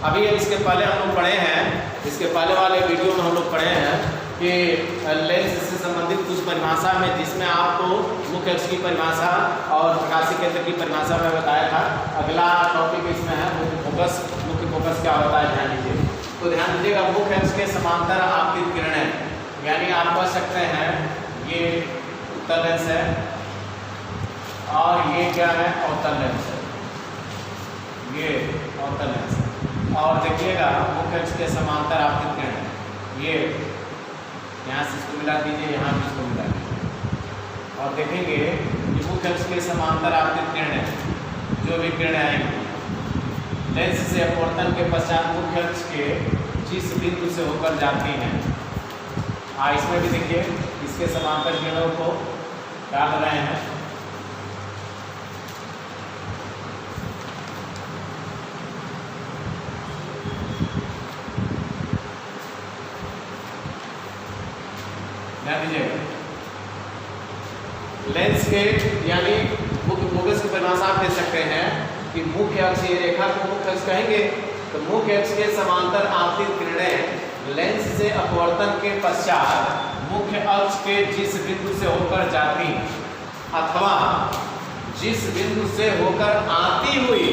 अभी इसके पहले हम लोग पढ़े हैं, इसके पहले वाले वीडियो में हम लोग पढ़े हैं कि लेंस से संबंधित कुछ परिभाषा में, जिसमें आपको मुख्य अक्ष की परिभाषा और प्रकाशीय केंद्र की परिभाषा में बताया था। अगला टॉपिक इसमें है मुख्य फोकस। मुख्य फोकस क्या होता है ध्यान दीजिए। तो ध्यान दीजिएगा, मुख्य अक्ष के समांतर आपतित किरणें, यानी आप कह सकते हैं ये उत्तल लेंस है और ये क्या है, अवतल लेंस है, ये अवतल लेंस है। और देखिएगा मुख्य अक्ष के समांतर आपतित किरणें, ये यहाँ से इसको मिला दीजिए, यहाँ भी इसको मिला दीजिए और देखेंगे कि मुख्य अक्ष के समांतर आपतित किरणें, जो भी किरणें आएंगी लेंस से अपवर्तन के पश्चात मुख्य अक्ष के जिस बिंदु से होकर जाती हैं, इसमें भी देखिए इसके समांतर किरणों को डाल रहे हैं। ध्यान दीजिएगा, लेंस के यानी मुख्य फोकस की परिभाषा आप दे सकते हैं कि मुख्य अक्ष, ये रेखा को मुख्य अक्ष कहेंगे, तो मुख्य अक्ष के समांतर आपतित किरणें लेंस से अपवर्तन के पश्चात मुख्य अक्ष के जिस बिंदु से होकर जाती अथवा जिस बिंदु से होकर आती हुई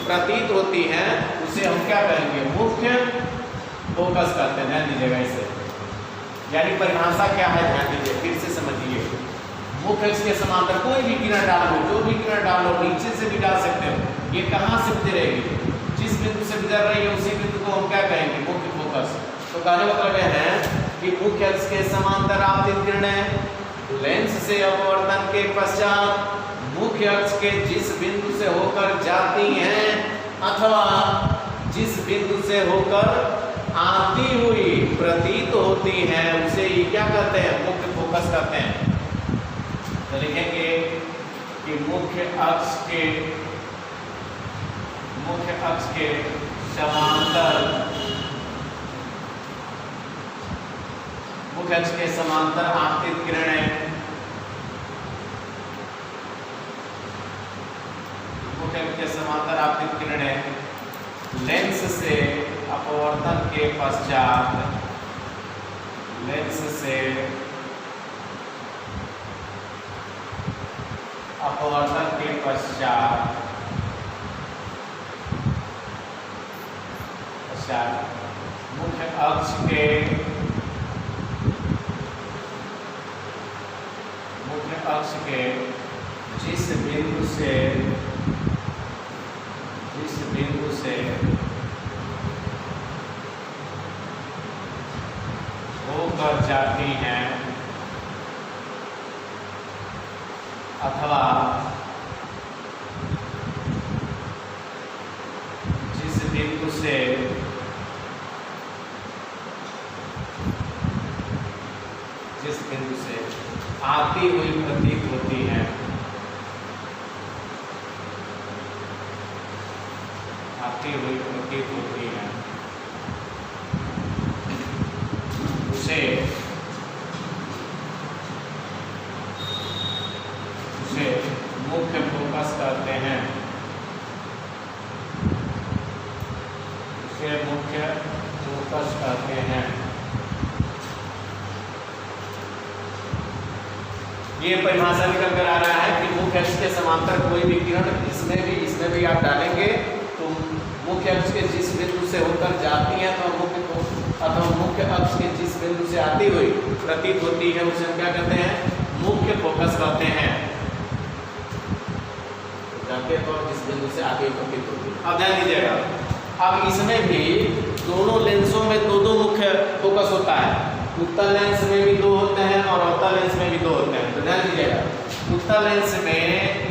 प्रतीत होती हैं, उसे हम क्या कहेंगे, मुख्य फोकस कहते हैं। ध्यान दीजिएगा इसे, यानी परिभाषा क्या है ध्यान दीजिए, फिर से समझिए। मुख्य अक्ष के समांतर कोई भी किरण डालो, जो भी किरण डालो, नीचे से भी डाल सकते हो, ये कहाँ से गुजरेगी, जिस बिंदु से गुजर रही है उसी बिंदु को हम क्या कहेंगे, मुख्य फोकस। तो कहने का मतलब यह है कि मुख्य अक्ष के समांतर आपतित किरणें लेंस से अपवर्तन के पश्चात मुख्य अक्ष के जिस बिंदु से होकर जाती हैं अथवा जिस बिंदु से होकर आती हुई प्रतीत होती हैं, उसे ये क्या कहते हैं, मुख्य फोकस कहते हैं। तो लिखेंगे कि मुख्य अक्ष के समांतर, मुख्य अक्ष के समांतर आपतित किरणें, मुख्य अक्ष के समांतर आपतित किरणें लेंस से अपवर्तन के पश्चात, लेंस से अपवर्तन के पश्चात मुख्य अक्ष के जिस बिंदु से होकर जाती हैं अथवा जिस बिंदु से आती हुई प्रतीत होती है, आती हुई प्रतीत होती है, उसे मुख्य फोकस कहते हैं, उसे मुख्य फोकस कहते हैं। ये परिभाषा निकल कर आ रहा है कि मुख्य अक्ष के समांतर कोई भी किरण इसमें भी आप डालेंगे तो मुख्य अक्ष के जिस बिंदु से होकर जाती है तो मुख्य अक्ष के जिस बिंदु से आती हुई प्रतीत होती है, उसे हम क्या कहते हैं, मुख्य फोकस कहते हैं। जाते तो जिस बिंदु से आती हुई प्रतीत होती है। अब ध्यान दीजिएगा, अब इसमें भी दोनों लेंसों में दो मुख्य फोकस होता है। उत्तल लेंस में भी दो होते हैं और अवतल लेंस में भी दो होते हैं। तो ध्यान दीजिएगा, उत्तल लेंस में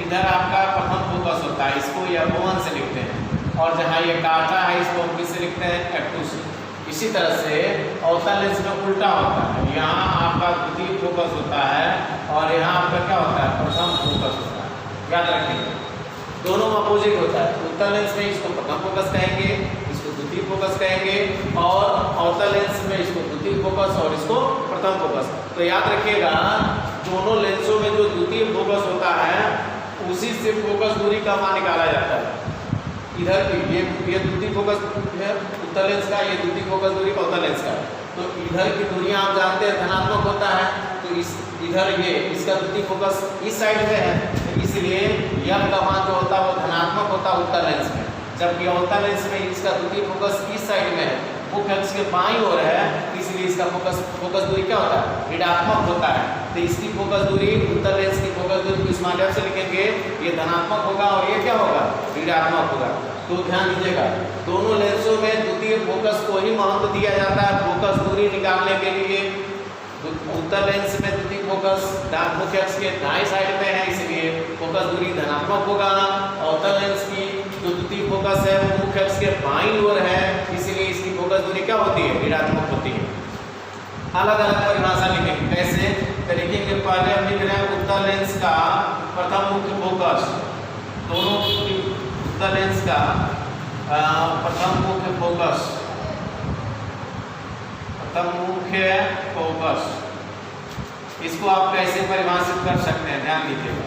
इधर आपका प्रथम फोकस होता है, इसको F1 से लिखते हैं, और जहाँ ये काटा है इसको हम किससे लिखते हैं, F2 से। इसी तरह से अवतल लेंस में उल्टा होता है, यहाँ आपका द्वितीय फोकस होता है और यहाँ आपका क्या होता है, प्रथम फोकस होता है। याद रखिए, दोनों में अपोजिट होता है। उत्तल लेंस में इसको प्रथम फोकस कहेंगे, इसको द्वितीय फोकस कहेंगे, और अवतल लेंस में इसको द्वितीय फोकस और इसको प्रथम फोकस। तो याद रखिएगा, दोनों लेंसों में जो द्वितीय फोकस होता है उसी से फोकस दूरी का मान निकाला जाता है। इधर ये द्वितीय फोकस है उत्तल लेंस का, ये द्वितीय फोकस दूरी अवतल लेंस का। तो इधर की दूरी आप जानते हैं धनात्मक होता है, तो इस इधर ये इसका द्वितीय फोकस इस साइड में है, तो इसलिए यह का मान जो होता है वो धनात्मक होता है उत्तल लेंस में, जबकि अवतल लेंस में इसका द्वितीय फोकस इस साइड में है, मुख्य अक्ष के बाईं ओर है, इसलिए इसका फोकस दूरी क्या होता है ऋणात्मक होता है। तो इसकी फोकस दूरी उत्तल लेंस की फोकस दूरी को इस माध्यम से लिखेंगे, ये धनात्मक होगा और ये क्या होगा ऋणात्मक होगा। तो ध्यान दीजिएगा दोनों लेंसों में द्वितीय फोकस को ही महत्व दिया जाता है फोकस दूरी निकालने के लिए। उत्तल लेंस में द्वितीय फोकस मुख्य अक्ष के दाएं साइड में है, इसलिए फोकस दूरी धनात्मक होगा। अवतल लेंस की जो द्वितीय फोकस है वो मुख्य अक्ष के बाईं ओर है, इसलिए इसकी फोकस दूरी क्या होती है ऋणात्मक होती है। अलग अलग परिभाषा लिखेंगे, कैसे लिखेंगे, पहले हम लिख रहे हैं उत्तल लेंस का प्रथम मुख्य फोकस, दोनों उत्तल लेंस का प्रथम मुख्य फोकस, इसको आप कैसे परिभाषित कर सकते हैं ध्यान दीजिएगा।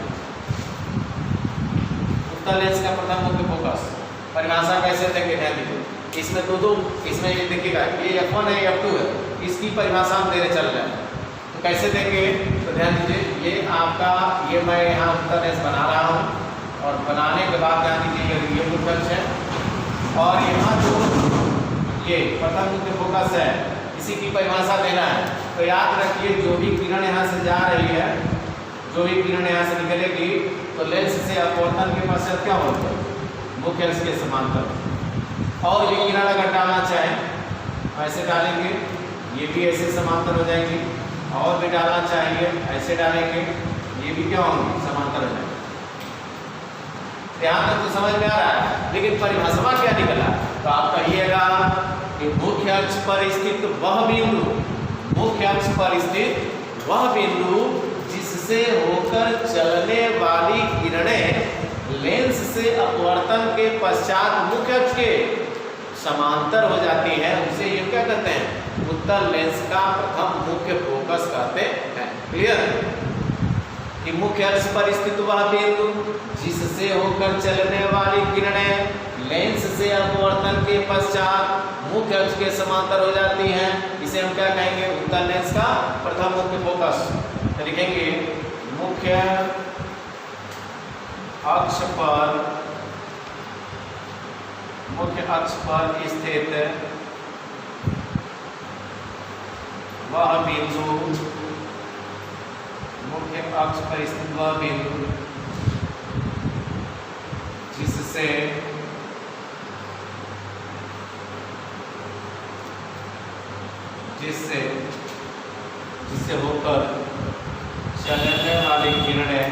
उत्तल लेंस का प्रथम मुख्य फोकस परिभाषा कैसे देंगे ध्यान दीजिए, इसमें दो इसमें ये देखिएगा ये F1 है F2 है, इसकी परिभाषा हम देने चल रहे हैं, तो कैसे देंगे तो ध्यान दीजिए, ये आपका ये मैं यहाँ उत्तल लेंस बना रहा हूँ और बनाने के बाद ध्यान दीजिए ये मुख्य अक्ष है और यहाँ जो ये प्रथम मुख्य फोकस है इसी की परिभाषा देना है। तो याद रखिए जो भी किरण यहाँ से जा रही है, जो भी किरण यहाँ से निकलेगी तो लेंस से अपवर्तन के पश्चात क्या होता है मुख्य अक्ष के समांतर। और ये किरण अगर डालना चाहें ऐसे डालेंगे, ये भी ऐसे समांतर हो जाएंगे, और भी डालना चाहिए ऐसे डालेंगे, ये भी क्या होंगे समांतर हो जाएंगे। ध्यान तो समझ में आ रहा है, लेकिन परिभाषा क्या निकला तो आप कहिएगा कि मुख्य अक्ष पर स्थित वह बिंदु, मुख्य अक्ष पर स्थित वह बिंदु जिससे होकर चलने वाली किरणें लेंस से अपवर्तन के पश्चात मुख्य अक्ष के समांतर हो जाती है, उसे ये क्या कहते हैं उत्तल लेंस का प्रथम मुख्य फोकस कहते हैं। क्लियर कि मुख्य अक्ष पर स्थित वह बिंदु जिससे होकर चलने वाली किरणें लेंस से अपवर्तन के पश्चात मुख्य अक्ष के समांतर हो जाती हैं, इसे हम क्या कहेंगे उत्तल लेंस का प्रथम मुख्य फोकस। तो लिखेंगे मुख्य अक्ष पर स्थित वह बिंदु, मुख्य अक्ष पर स्थित वह बिंदु जिससे होकर चलने वाली किरणें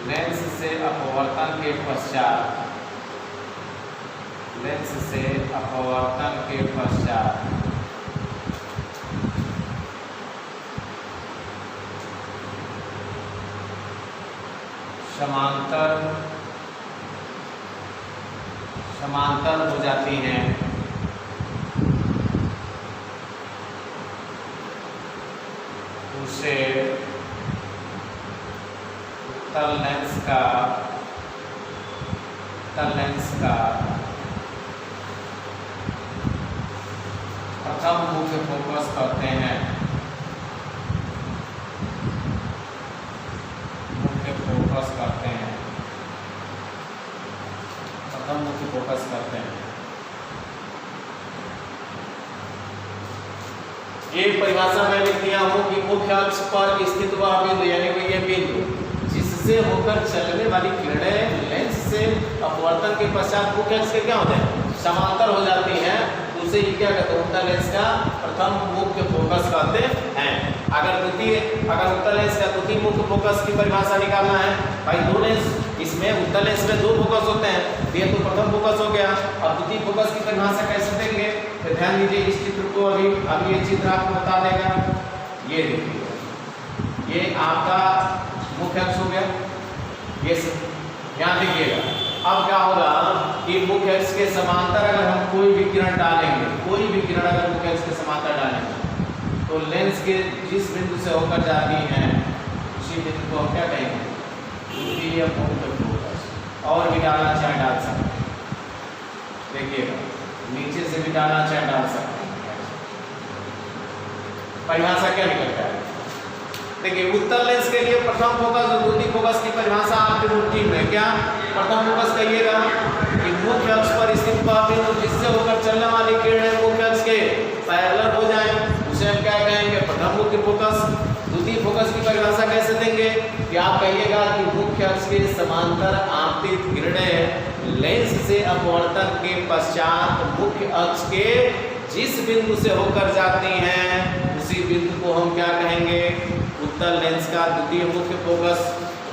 लेंस से अपवर्तन के पश्चात समांतर हो जाती हैं, उसे उत्तल लेंस का प्रथम मुख्य फोकस कहते हैं। प्रथम मुख्य फोकस करते हैं। ये परिभाषा मैं लिख दिया हूं कि मुख्य अक्ष पर स्थित वह बिंदु यानी कि ये बिंदु जिससे होकर चलने वाली किरणें लेंस से अपवर्तन के पश्चात मुख्य अक्ष के क्या होते हैं समांतर हो जाती हैं, उसे ये क्या कहते हैं उत्तल लेंस का प्रथम मुख्य फोकस कहते हैं। अगर उत्तल लेंस का द्वितीय मुख्य फोकस की परिभाषा निकालना है भाई, दो लेंस इसमें उत्तल लेंस में दो फोकस होते हैं, ये तो प्रथम फोकस हो गया। अब द्वितीय फोकस की परिभाषा कैसे देंगे तो ध्यान दीजिए इस चित्र को अभी ये चित्र आपको बता देगा। ये देखिए ये आपका मुख्य अक्ष हो गया, ये ध्यान दीजिएगा। अब क्या होगा कि मुख्य अक्ष के समांतर अगर हम कोई भी किरण डालेंगे, कोई भी किरण अगर मुख्य अक्ष के समांतर डालेंगे तो लेंस के जिस बिंदु से होकर जा रही है उसी बिंदु को हम क्या कहेंगे, द्वितीय मुख्य फोकस। और भी डालना चाहे डाल सकते हैं, देखिएगा नीचे से भी डालना चाहे डाल सकते हैं। परिभाषा क्या निकलता है, देखिए उत्तल लेंस के लिए प्रथम फोकस और द्वितीय फोकस की परिभाषा आपके रूटीन में क्या, प्रथम फोकस कहिएगा कि मुख्य अक्ष पर स्थित वह बिंदु जिससे होकर चलने वाली किरणें मुख्य अक्ष के पैरेलल हो जाएं, उसे हम क्या कहेंगे, प्रथम मुख्य फोकस। द्वितीय फोकस की परिभाषा कैसे देंगे कि आप कहिएगा कि मुख्य अक्ष के समांतर आपतित किरणें लेंस से अपवर्तन के पश्चात मुख्य अक्ष के जिस बिंदु से होकर जाती हैं उसी बिंदु को हम क्या कहेंगे, उत्तल लेंस का द्वितीय मुख्य फोकस।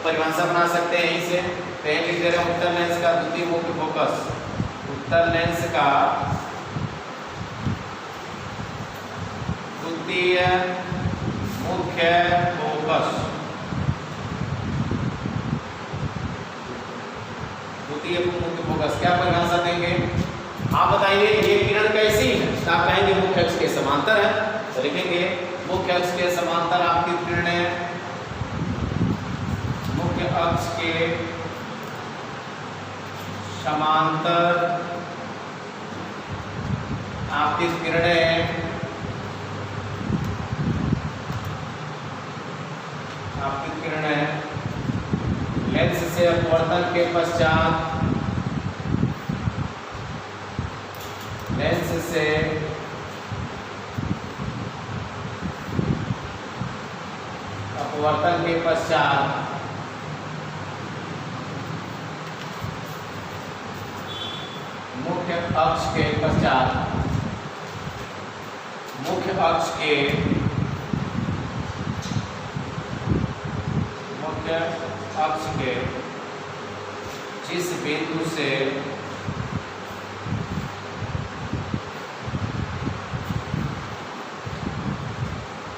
परिभाषा बना सकते हैं यहीं से, कहीं लिख दे रहे हैं उत्तल लेंस का द्वितीय मुख्य फोकस। उत्तल लेंस का द्वितीय मुख्य फोकस, द्वितीय मुख्य फोकस क्या परिभाषा देंगे, आप बताइए ये किरण कैसी है, तो आप कहेंगे मुख्य अक्ष के समांतर है, तो लिखेंगे मुख्य अक्ष के समांतर आपतित किरणें, मुख्य अक्ष के समांतर आपतित किरणें लेंस से अपवर्तन के पश्चात लेंस से अपवर्तन के पश्चात मुख्य अक्ष के पश्चात मुख्य अक्ष के जिस बिंदु से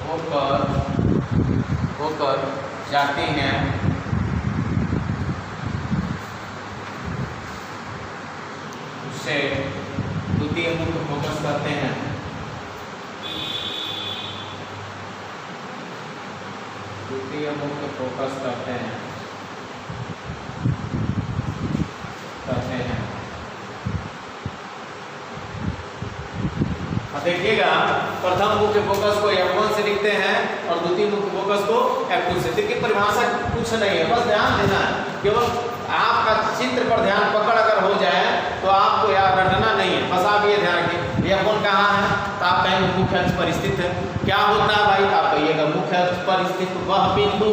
होकर जाती हैं उसे द्वितीय मुख्य फोकस करते हैं। द्वितीय मुख्य फोकस करते हैं। देखिएगा प्रथम मुख्य फोकस को F1 से लिखते हैं और द्वितीय मुख्य फोकस को F2 से। देखिए परिभाषा कुछ नहीं है, बस ध्यान देना है, केवल आपका चित्र पर ध्यान पकड़ अगर हो जाए तो आपको याद रखना नहीं है, बस आप ये ध्यान रखिए F1 कहाँ है, तो आप कहेंगे मुख्य अक्ष पर स्थित है। क्या होता है भाई, आप कहिएगा मुख्य अक्ष पर स्थित वह बिंदु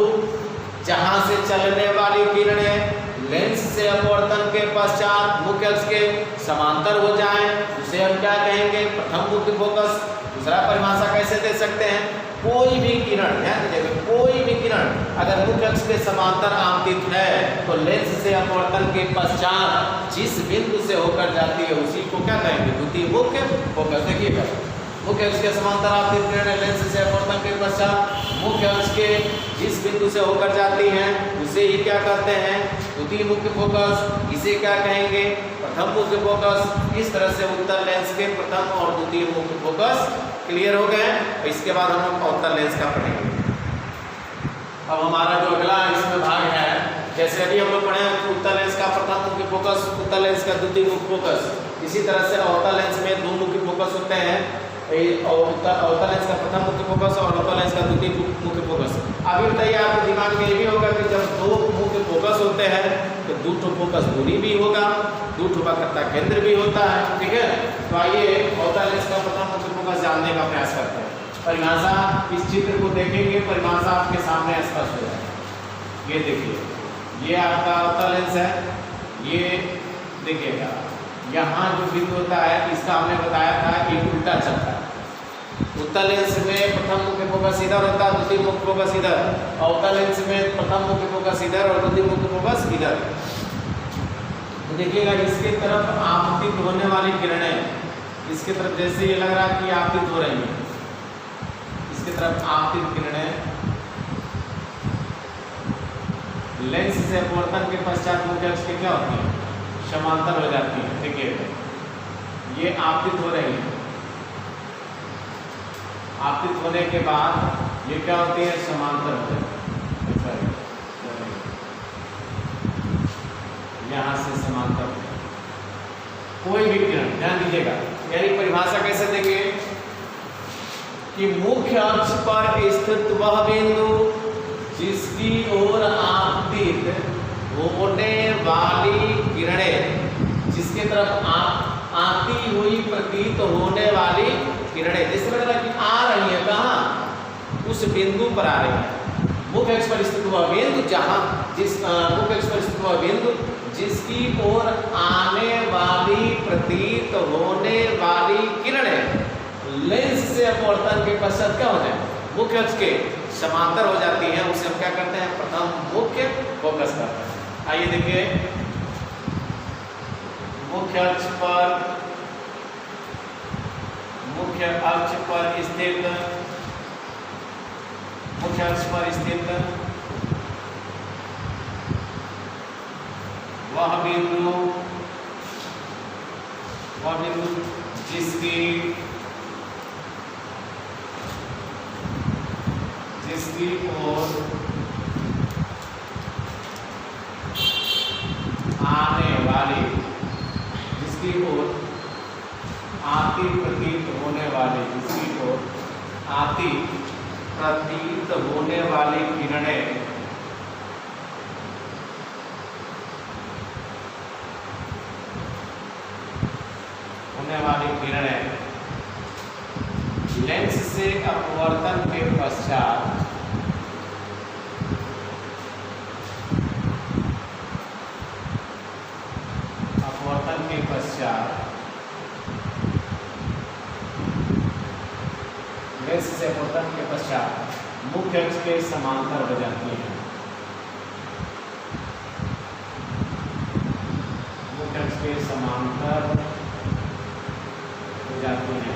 जहाँ से चलने वाली किरणें लेंस से अपवर्तन के पश्चात मुख्य अक्ष के समांतर हो जाएं, उसे हम क्या कहेंगे, प्रथम मुख्य फोकस। दूसरा परिभाषा कैसे दे सकते हैं, कोई भी किरण, ध्यान दीजिएगा, कोई भी किरण अगर मुख्य अक्ष के समांतर आपतित है तो लेंस से अपवर्तन के पश्चात जिस बिंदु से होकर जाती है उसी को क्या कहेंगे, द्वितीय मुख्य फोकस। देखिएगा मुख्य अक्ष के समांतर आपतित किरणें लेंस से अपवर्तन के पश्चात मुख्य अक्ष के जिस बिंदु से होकर जाती हैं उसे ही क्या कहते हैं, द्वितीय मुख्य फोकस। इसे क्या कहेंगे, प्रथम मुख्य फोकस। इस तरह से उत्तल लेंस के प्रथम और द्वितीय मुख्य फोकस क्लियर हो गए। इसके बाद हम लोग अवतल लेंस का पढ़ेंगे। अब हमारा जो अगला इसमें भाग है, जैसे अभी हम लोग पढ़े उत्तल लेंस का प्रथम मुख्य फोकस, उत्तल लेंस का द्वितीय मुख्य फोकस, इसी तरह से अवतल लेंस में दो मुख्य फोकस होते हैं, अवतल लेंस का प्रथम मुख्य फोकस और अवतल लेंस का द्वितीय मुख्य फोकस। अभी बताइए आपके दिमाग में ये भी होगा कि जब दो मुख्य फोकस होते हैं तो दो ठो फोकस दूरी भी होगा, दो ठो वक्रता केंद्र भी होता है, ठीक है। तो आइए अवतल लेंस का प्रथम मुख्य फोकस जानने का प्रयास करते हैं। परिभाषा इस चित्र को देखेंगे, परिभाषा आपके सामने स्पष्ट हो जाएगी। ये देखिए, ये आपका अवतल लेंस है, ये देखिएगा यहाँ जो बिंदु होता है इसका हमने बताया था कि उल्टा चलता है। उत्तल लेंस में प्रथम मुख्य फोकस इधर होता है, द्वितीय मुख्य फोकस इधर। अवतल लेंस में प्रथम मुख्य फोकस इधर और द्वितीय मुख्य फोकस इधर। तो देखिएगा इसके तरफ आपतित होने वाली किरणें, इसके तरफ जैसे ये लग रहा है कि आपतित हो रही है, इसके तरफ आपतित किरणें लेंस से अपवर्तन के पश्चात मुख्य अक्ष के क्या होती है, समांतर हो जाती है। देखिए ये आपतित हो रही है, आपतित होने के बाद ये क्या होती है, समांतर होते हैं। यहाँ से समांतर कोई भी किरण, ध्यान दीजिएगा, यानी परिभाषा कैसे देंगे कि मुख्य अक्ष पर स्थित वह बिंदु जिसकी ओर आपतित होने वाली किरणें, जिसके तरफ आती हुई प्रतीत होने वाली किरणें, जिससे मतलब कि आ रही है, कहाँ, उस बिंदु पर आ रही है। मुख्य अक्ष पर स्थित हुआ बिंदु, जहाँ जिस मुख्य अक्ष पर स्थित हुआ बिंदु जिसकी ओर आने वाली प्रतीत होने वाली किरणें लेंस से अपवर्तन के पश्चात क्या हो जाए, मुख्य अक्ष के समांतर हो जाती हैं, उसे हम क्या करते हैं, प्रथम मुख्य फोकस करते हैं। आइए देखिए, मुख्य अक्ष पर स्थित वह बिंदु जिसकी ओर आने वाली, जिसकी ओर आती प्रतीत होने वाली, जिसकी ओर आती प्रतीत होने वाली किरणें लेंस से अपवर्तन के पश्चात लेंस से अपवर्तन के पश्चात मुख्य अक्ष के समांतर हो जाती है। मुख्य अक्ष के समांतर हो जाती है।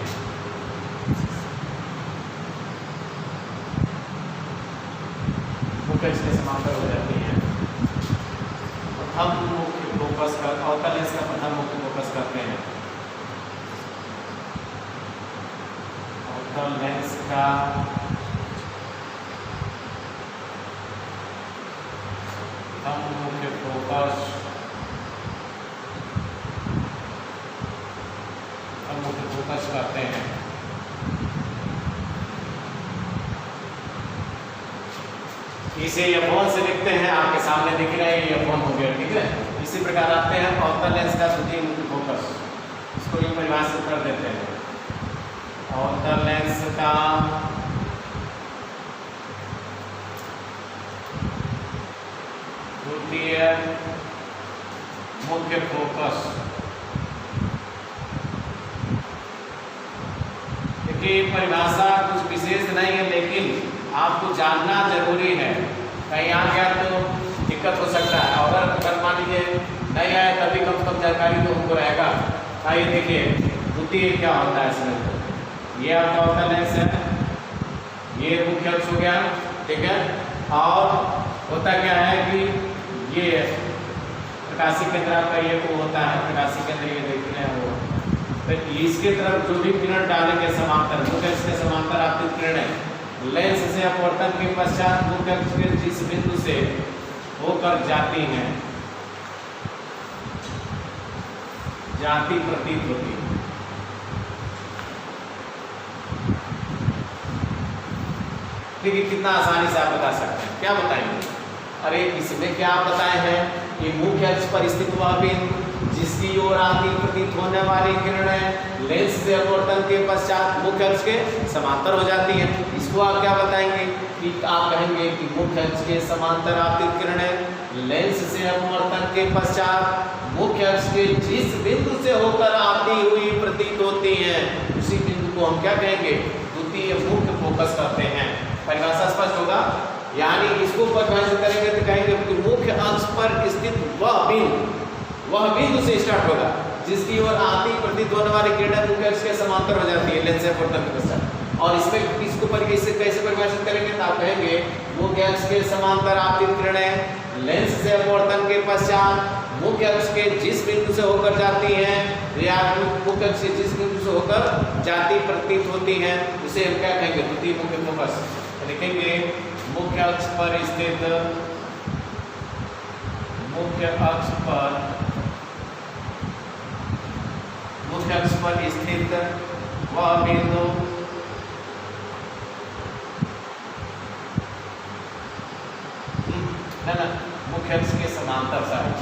मुख्य अक्ष के समांतर हो जाती है। प्रथम मुख्य फोकस कर अवतल लेंस का प्रथम मुख्य फोकस करते हैं। अवतल लेंस का प्रथम मुख्य फोकस करते हैं। इसे F1 से लिखते हैं, आपके सामने दिख रहा है, ये F1 हो गया, ठीक है। इसी प्रकार आते हैं अवतल लेंस का द्वितीय मुख्य फोकस, इसको यूं परिभाषित कर देते हैं। अवतल लेंस का द्वितीय मुख्य फोकस, देखिए परिभाषा कुछ विशेष नहीं है, लेकिन आपको जानना जरूरी है, कहीं आ गया तो दिक्कत हो सकता है, और अगर मान लीजिए नहीं आया तभी कम से कम जानकारी तो हमको रहेगा। आइए देखिए द्वितीय क्या होता है इसमें। ये आपका अवतल लेंस है, ये मुख्य अक्ष हो गया, ठीक है। और होता क्या है कि ये प्रकाशीय केंद्र आपका ये वो होता है, प्रकाशीय केंद्र ये देख रहे हैं वो, तो इसके तरफ जो भी किरण डालेंगे समांतर, मुख्य अक्ष के समांतर आपतित किरणें लेंस से अपवर्तन के पश्चात मुख्य अक्ष के जिस बिंदु से होकर जाती हैं, जाती प्रतीत होती है। देखिए कितना आसानी से आप बता सकते हैं। क्या बताएंगे? अरे इसमें क्या आप बताए हैं कि मुख्य अक्ष पर स्थित वह बिंदु जिसकी ओर आती प्रतीत होने वाली किरणें लेंस से अपवर्तन के पश्चात मुख्य अक्ष के समांतर हो जाती है। इसको आप क्या बताएंगे कि आप कहेंगे कि मुख्य अक्ष के समांतर आपतित किरणें लेंस से अपवर्तन के पश्चात मुख्य अक्ष के जिस बिंदु से होकर आती हुई प्रतीत होती हैं, उसी बिंदु को हम क्या कहेंगे, द्वितीय मुख्य फोकस करते हैं। परिभाषा स्पष्ट होगा। यानी इसको परिभाषित करेंगे तो कहेंगे कि मुख्य अक्ष पर स्थित वह बिंदु से स्टार्ट होगा जिसकी ओर आती प्रतीत होने वाली किरणें मुख्य अक्ष के समांतर हो जाती है लेंस से अपवर्तन के पश्चात। और इसमें इसको कैसे परिभाषित करेंगे तो आप कहेंगे मुख्य अक्ष के समांतर आपतित किरणें लेंस से अपवर्तन के पश्चात मुख्य अक्ष के जिस बिंदु से होकर जाती हैं या मुख्य अक्ष से जिस बिंदु से होकर जाती प्रतीत होती हैं उसे हम क्या कहेंगे, द्वितीय मुख्य फोकस। लिखेंगे मुख्य अक्ष पर स्थित, मुख्य अक्ष पर स्थित वह बिंदु ना मुख्य अक्ष के समांतर साइड,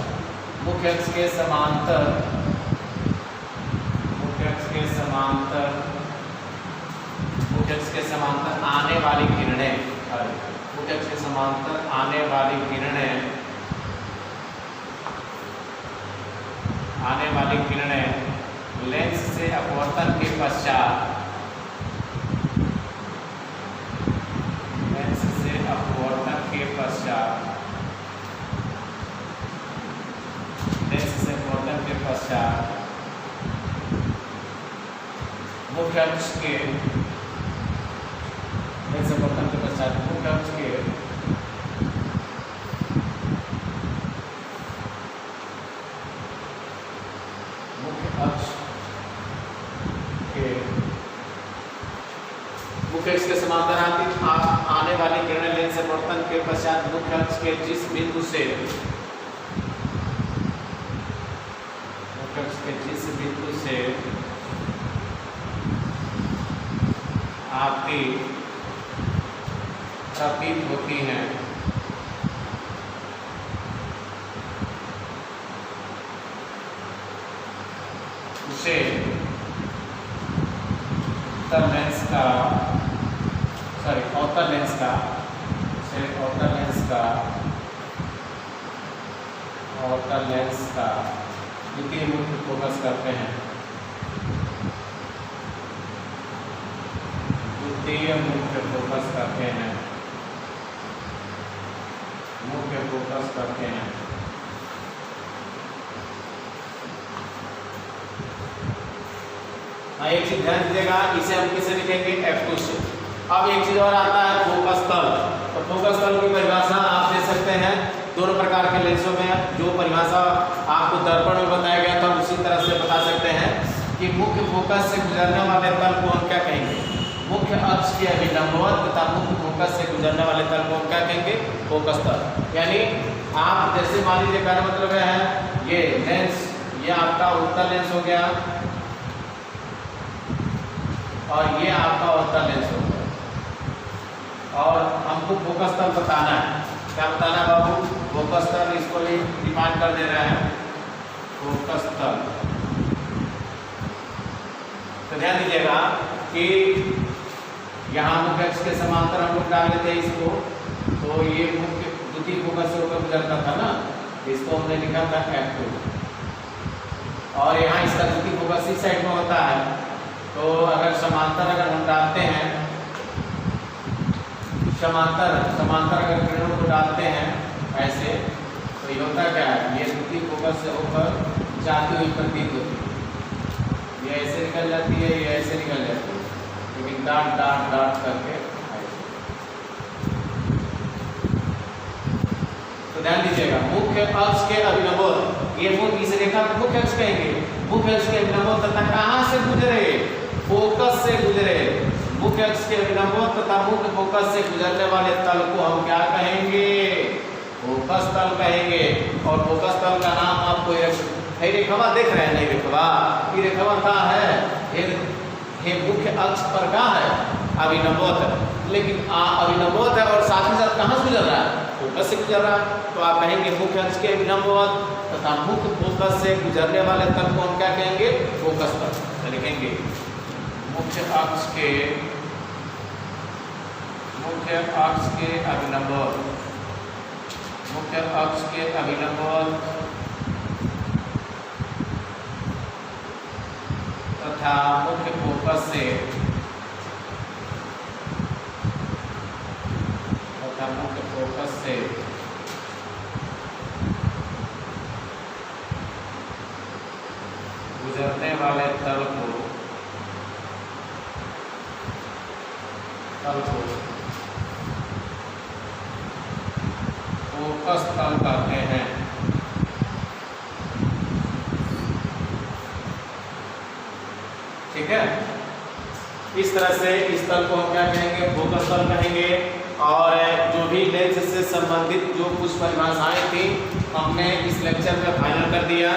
मुख्य अक्ष के समांतर, मुख्य अक्ष के समांतर, मुख्य अक्ष के समांतर आने वाली किरणें, मुख्य अक्ष के समांतर आने वाली किरणें, आने वाली किरणें लेंस से अपवर्तन के पश्चात, लेंस से अपवर्तन के पश्चात, लेंस से अपवर्तन के पश्चात मुख्य अक्ष के, लेंस से अपवर्तन के पश्चात मुख्य अक्ष के मुख्य अक्ष के समांतर आने वाली किरणें लेंस से अपवर्तन के पश्चात मुख्य अक्ष के जिस बिंदु से, मुख्य अक्ष के जिस बिंदु से आती प्रतीत होती हैं उसे उत्तर लेंस का, सॉरी अवतल लेंस का, उसे अवतल लेंस का, अवतल लेंस का द्वितीय मुख्य फोकस करते हैं, द्वितीय मुख्य फोकस करते हैं, मुख्य फोकस करते हैं। एक चीज ध्यान दीजिएगा, इसे हम किसे लिखेंगे, F2 से। अब एक चीज और आता है फोकस तल। तो फोकस तल की परिभाषा आप दे सकते हैं दोनों प्रकार के लेंसों में, जो परिभाषा आपको दर्पण में बताया गया था उसी तरह से बता सकते हैं कि मुख्य फोकस से गुजरने वाले तल को हम क्या कहेंगे, मुख्य अक्ष के अभिलंबवत तथा मुख्य फोकस से गुजरने वाले तल को हम क्या कहेंगे, फोकस तल। यानी आप जैसे मान लीजिए, कहने मतलब है ये लेंस, ये आपका उत्तल लेंस हो गया और ये आपका अवतल लेंस हो गया, और हमको फोकस तल बताना है। क्या बताना है बाबू, फोकस तल, इसको डिफाइन कर दे रहे हैं फोकस तल। तो ध्यान दीजिएगा कि यहाँ मुख्य अक्ष के समांतर हम लोग डाल लेते हैं इसको, तो ये मुख्य द्वितीय फोकस से होकर गुजरता था ना, इसको हमने लिखा था F2, और यहाँ इसका द्वितीय फोकस इस साइड में होता है। तो अगर समांतर अगर हम डालते हैं, समांतर अगर किरणों को डालते हैं ऐसे, तो ये होता क्या है, ये द्वितीय फोकस से होकर जाती हुई प्रतीत होती है। ये ऐसे निकल जाती है, ये ऐसे निकल जाती है, लेकिन डाट डाट डाट करके ऐसे। तो ध्यान दीजिएगा, मुख्य अक्ष के अभिलंबवत, ये इस रेखा को मुख्य अक्ष कहेंगे, मुख्य अक्ष के अभिलंबवत तथा कहाँ से गुजरे, फोकस से गुजरे, मुख्य अक्ष के अभिलंबवत तथा मुख्य फोकस से गुजरने वाले तल को हम क्या कहेंगे, फोकस तल कहेंगे। और फोकस तल का नाम आपको रेखा देख रहे हैं, नहीं रेखा, ये रेखा कहाँ है, ये मुख्य अक्ष पर कहाँ है, अभिलंबवत है, लेकिन अभिलंबवत है और साथ ही साथ कहाँ से गुजर रहा है, फोकस से गुजर रहा है। तो आप कहेंगे मुख्य अक्ष के अभिलंबवत तथा मुख्य फोकस से गुजरने वाले तल को हम क्या कहेंगे, फोकस तल। तो लिखेंगे मुख्य अक्ष के अभिलंबवत, मुख्य अक्ष के अभिलंबवत तथा मुख्य फोकस से, तथा मुख्य फोकस से गुजरने वाले तल को फोकस तल कहते हैं। तरह से इस तल को हम क्या कहेंगे, फोकस तल कहेंगे। और जो भी लेंस से संबंधित जो कुछ परिभाषाएं थी हमने इस लेक्चर में फाइनल कर दिया।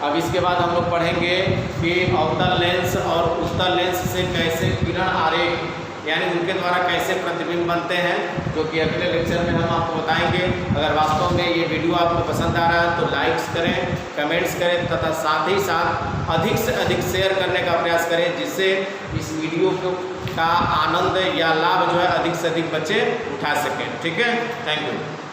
अब इसके बाद हम लोग पढ़ेंगे कि अवतल लेंस और उत्तल लेंस से कैसे किरण आरेख यानी उनके द्वारा कैसे प्रतिबिंब बनते हैं, जो कि अगले लेक्चर में हम आपको बताएंगे। अगर वास्तव में ये वीडियो आपको पसंद आ रहा है तो लाइक्स करें, कमेंट्स करें तथा साथ ही साथ अधिक से अधिक शेयर करने का प्रयास करें, जिससे इस वीडियो का आनंद या लाभ जो है अधिक से अधिक बच्चे उठा सकें। ठीक है, थैंक यू।